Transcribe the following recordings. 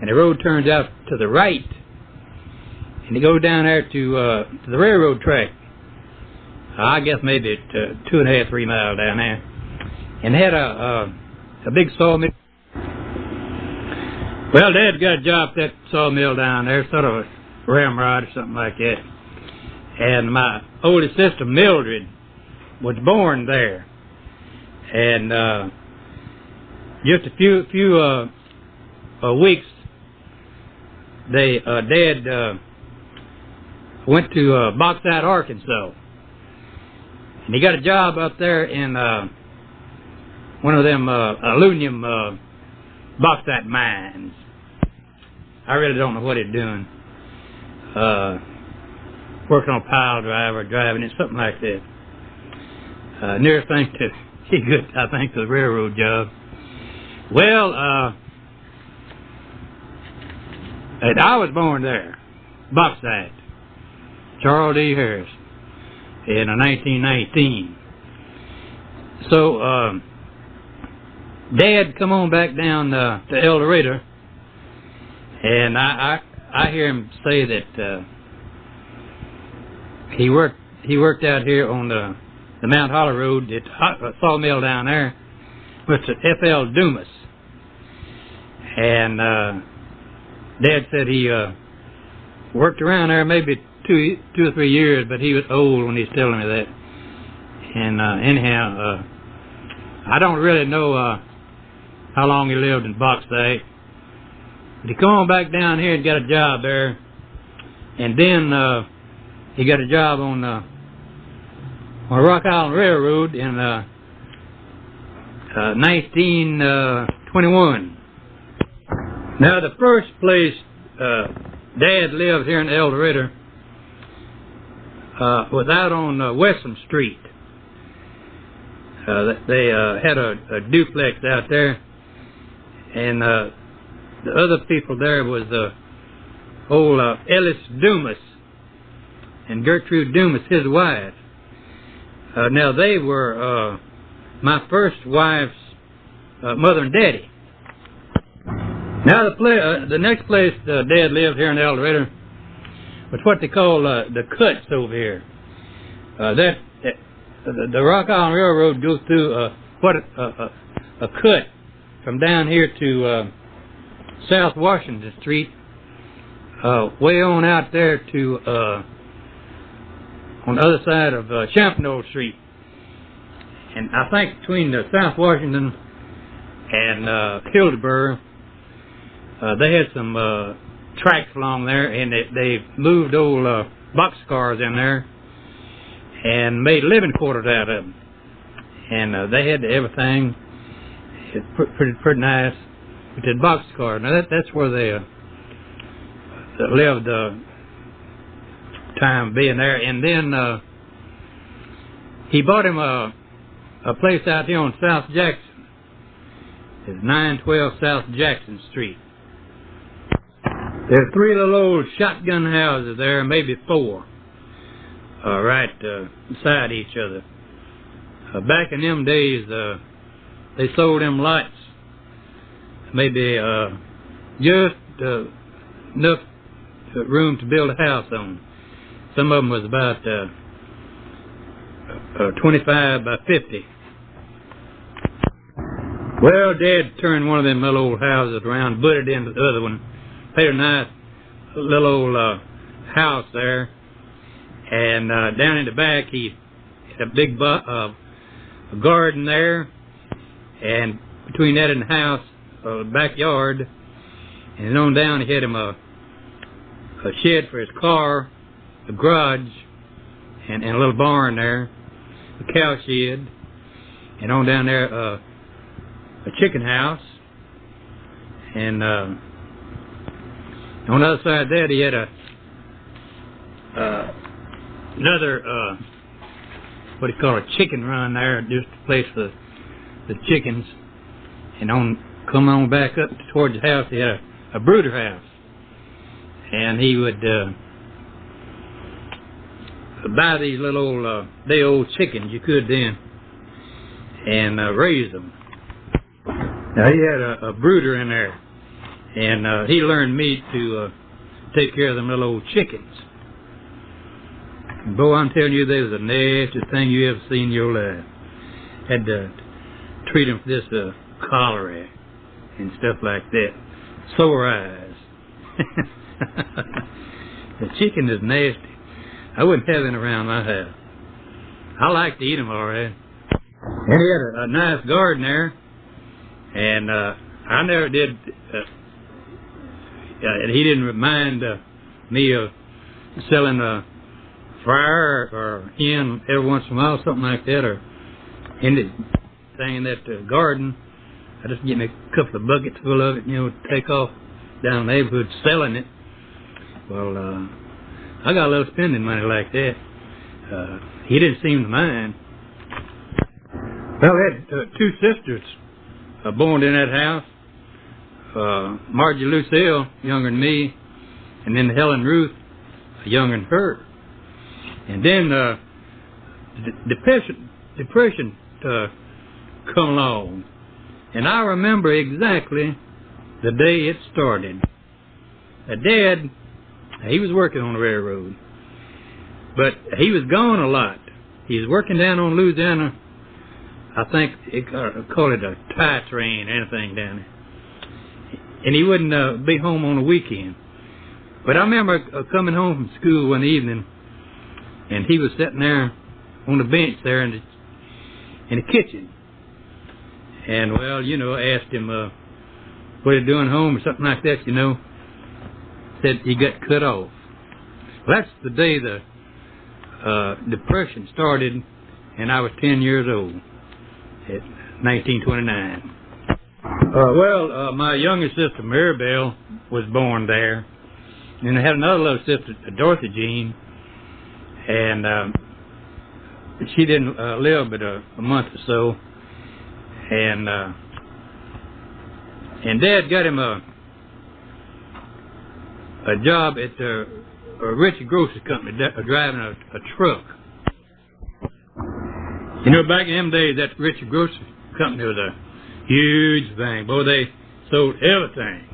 and the road turns out to the right, and you go down there to the railroad track. I guess maybe 2.5, 3 miles down there, and had a big sawmill. Well, Dad got a job at that sawmill down there, sort of a ramrod or something like that. And my oldest sister, Mildred, was born there. And just a few weeks, Dad went to Bauxite, Arkansas. And he got a job up there in one of them aluminum bauxite mines. I really don't know what he's doing. Working on a pile driver, driving it, something like that. Nearest thing to he good, I think, to the railroad job. Well, and I was born there, Bauxite, Charles D. Harris, in 1919. So, Dad come on back down to El Dorado, and I hear him say that he worked out here on the Mount Hollow Road at the sawmill down there, Mr. F.L. Dumas. And Dad said he worked around there maybe two or 3 years, but he was old when he's telling me that. And anyhow, I don't really know how long he lived in Bauxite. But he come on back down here and got a job there. And then he got a job on Rock Island Railroad in 1921. Now, the first place Dad lived here in El Dorado was out on Western Street. They had a duplex out there, and the other people there was old Ellis Dumas and Gertrude Dumas, his wife. Now, they were my first wife's mother and daddy. Now, the next place Dad lived here in El Dorado was what they call the cuts over here. The Rock Island Railroad goes through a cut from down here to South Washington Street, way on out there to on the other side of Champenois Street. And I think between the South Washington and Hildeborough, they had some tracks along there, and they moved old boxcars in there and made living quarters out of them. And they had everything. It's pretty nice. But the boxcar, now that's where they lived time being there. And then he bought him a place out here on South Jackson. It's 912 South Jackson Street. There are 3 little old shotgun houses there, maybe 4, right beside each other. Back in them days, they sold them lots, maybe just enough room to build a house on. Some of them was about 25 by 50. Well, Dad turned one of them little old houses around, put it into the other one. Made a nice little old house there. And down in the back, he had a big garden there. And between that and the house, a backyard. And on down, he had him a shed for his car, a garage, and a little barn there, a cow shed. And on down there, a chicken house. And on the other side of that, he had another, what do you call it, chicken run there, just a place for the chickens. And come on back up towards the house, he had a brooder house. And he would buy these little old, day-old chickens, you could then, and raise them. Now, he had a brooder in there. and he learned me to take care of them little old chickens. Boy, I'm telling you, they was the nastiest thing you ever seen in your life. Had to treat them for this cholera and stuff like that. Sore eyes. The chicken is nasty. I wouldn't have any around my house. I like to eat them all right. And he had a nice garden there, and I never did. He didn't mind me selling a fryer or hen every once in a while, something like that, or anything in that garden. I just get me a couple of buckets full of it, take off down the neighborhood selling it. Well, I got a little spending money like that. He didn't seem to mind. Well, I had two sisters born in that house. Margie Lucille, younger than me, and then Helen Ruth, younger than her. And then depression come along. And I remember exactly the day it started. Dad, he was working on the railroad, but he was gone a lot. He was working down on Louisiana. I think they call it a tie train or anything down there. And he wouldn't be home on the weekend. But I remember coming home from school one evening, and he was sitting there on the bench there in the kitchen. And, well, I asked him, what are you doing home or something like that, Said he got cut off. Well, that's the day the Depression started, and I was 10 years old at 1929. My younger sister, Maribel, was born there. And I had another little sister, Dorothy Jean, and she didn't live but a month or so. And Dad got him a job at the Richard Grocery Company, driving a truck. Back in them days, that Richard Grocery Company was a huge thing. Boy, they sold everything.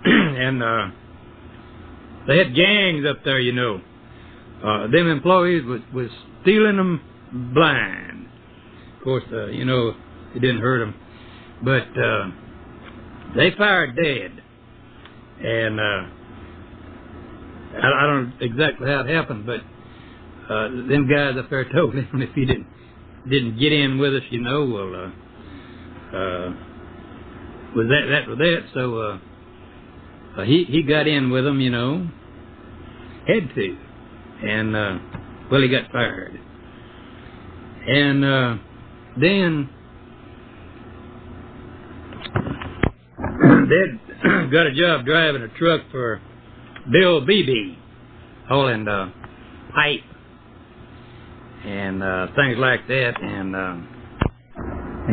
And they had gangs up there, them employees was stealing them blind. Of course, it didn't hurt them. But they fired Dad. And I don't know exactly how it happened, but them guys up there told him if he didn't get in with us, was that. So he got in with them, had to, and he got fired. And then Dad got a job driving a truck for Bill Beebe, hauling pipe and things like that, and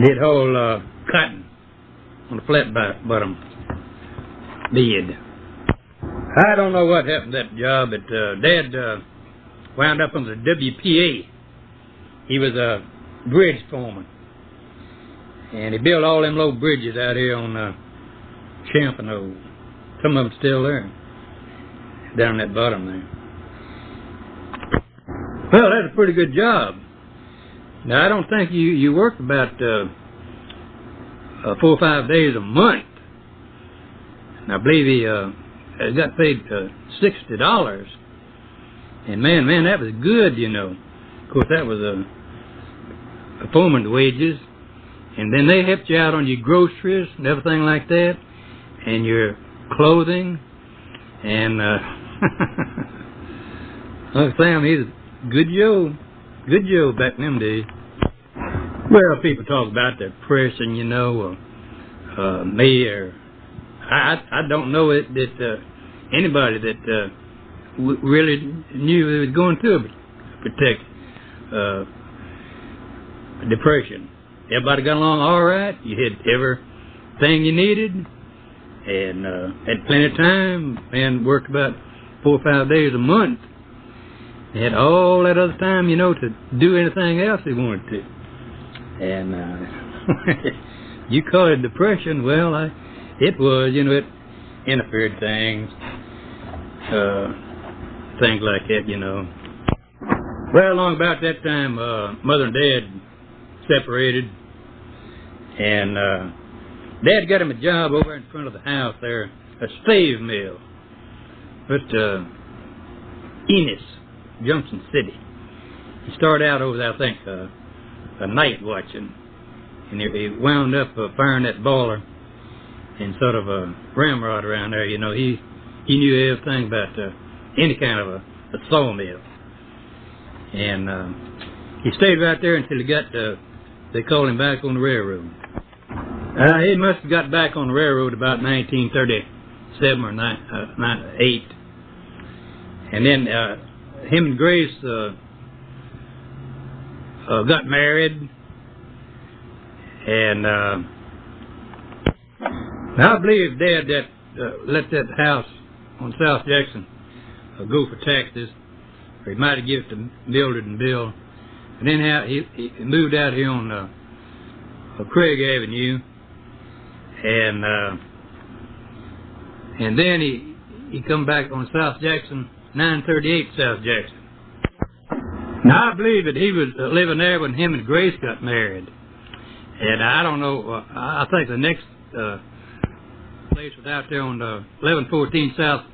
he'd haul cotton on a flat bottom bed. I don't know what happened to that job, but Dad wound up on the WPA. He was a bridge foreman, and he built all them low bridges out here on Champano. Some of them still there, down that bottom there. Well, that's a pretty good job. Now, I don't think you worked about 4 or 5 days a month. And I believe he got paid $60. And man, that was good, Of course, that was a foreman's wages. And then they helped you out on your groceries and everything like that, and your clothing. And Uncle Sam, he's a good Joe back in them days. Well, people talk about the depression, me or I don't know that anybody that really knew it was going through a depression. Everybody got along all right. You had everything you needed, and had plenty of time, and worked about 4 or 5 days a month. They had all that other time, to do anything else they wanted to. And you call it depression. Well, it was, you know, it interfered things, things like that, you know. Well, along about that time, Mother and Dad separated, and Dad got him a job over in front of the house there, a stave mill, at Ennis, Junction City. He started out over there, I think, a night watching, and he wound up firing that boiler and sort of a ramrod around there. You know, he knew everything about any kind of a sawmill, and he stayed right there until he got they called him back on the railroad. He must have got back on the railroad about 1937 or 8, and then him and Grace got married, and I believe Dad that let that house on South Jackson go for taxes, or he might have given it to Mildred and Bill. And then he moved out here on Craig Avenue, and then he come back on South Jackson, 938 South Jackson. Now I believe that he was living there when him and Grace got married, and I don't know. I think the next place was out there on 1114 South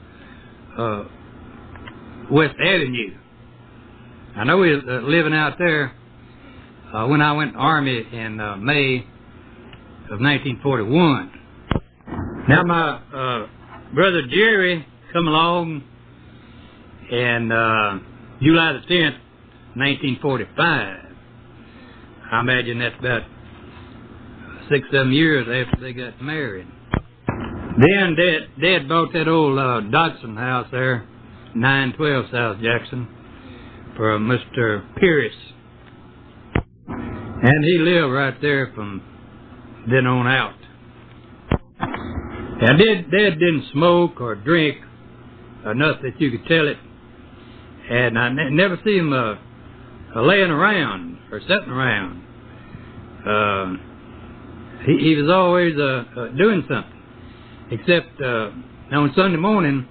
West Avenue. I know he was living out there when I went to the Army in May of 1941. Now my brother Jerry come along, and July the 10th, 1945. I imagine that's about 6-7 years after they got married. Then Dad bought that old Dodson house there, 912 South Jackson, for Mr. Pierce. And he lived right there from then on out. Now, Dad didn't smoke or drink enough that you could tell it. And I never see him laying around or sitting around. He was always doing something. Except on Sunday morning,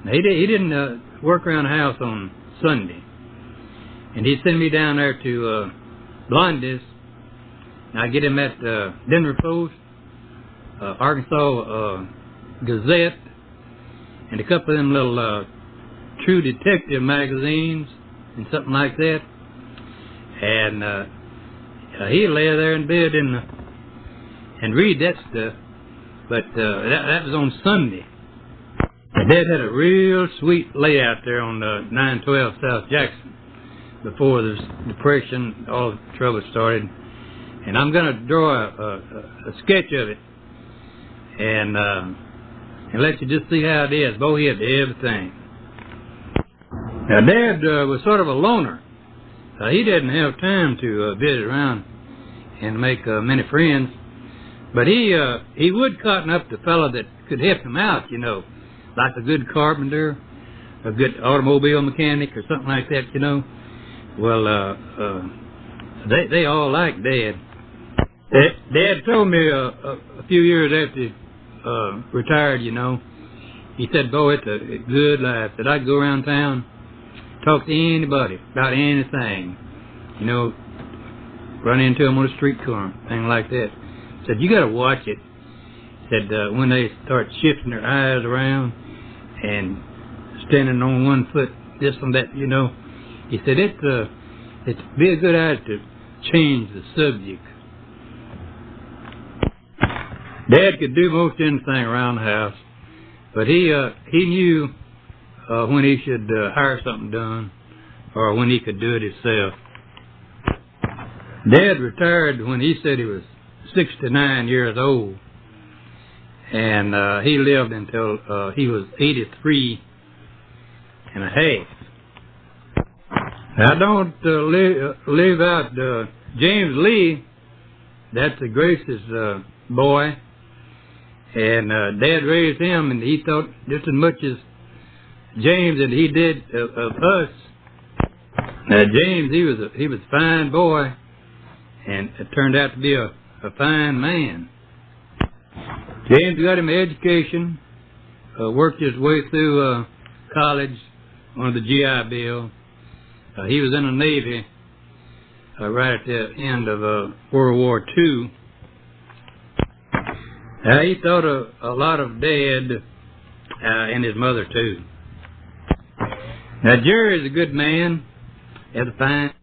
he didn't work around the house on Sunday. And he'd send me down there to Blondie's, and I'd get him at Denver Post, Arkansas Gazette, and a couple of them little True Detective magazines and something like that. And he'd lay there in bed and read that stuff. But that was on Sunday. Dad had a real sweet layout there on 912 South Jackson before the Depression, all the trouble started. And I'm going to draw a sketch of it and let you just see how it is. Boy, he had everything. Now, Dad was sort of a loner. He didn't have time to visit around and make many friends. But he would cotton up to a fellow that could help him out, you know, like a good carpenter, a good automobile mechanic, or something like that, you know. Well, they all liked Dad. Dad told me a few years after he retired, you know, he said, "Boy, it's a good life. That I'd go around town, talk to anybody about anything, you know, run into them on the street corner, thing like that." Said, "You got to watch it." Said when they start shifting their eyes around and standing on one foot, this and that, you know. He said it's be a good idea to change the subject. Dad could do most anything around the house, but he knew when he should hire something done or when he could do it himself. Dad retired when he said he was 69 years old, and he lived until he was 83 and a half. Now, don't leave out James Lee. That's Grace's boy, and Dad raised him, and he thought just as much as James that he did of us. Now, James, he was a fine boy, and it turned out to be a fine man. James got him an education, worked his way through college under the GI Bill. He was in the Navy right at the end of World War II. He thought a lot of Dad and his mother, too. Now, Jerry is a good man. He has a fine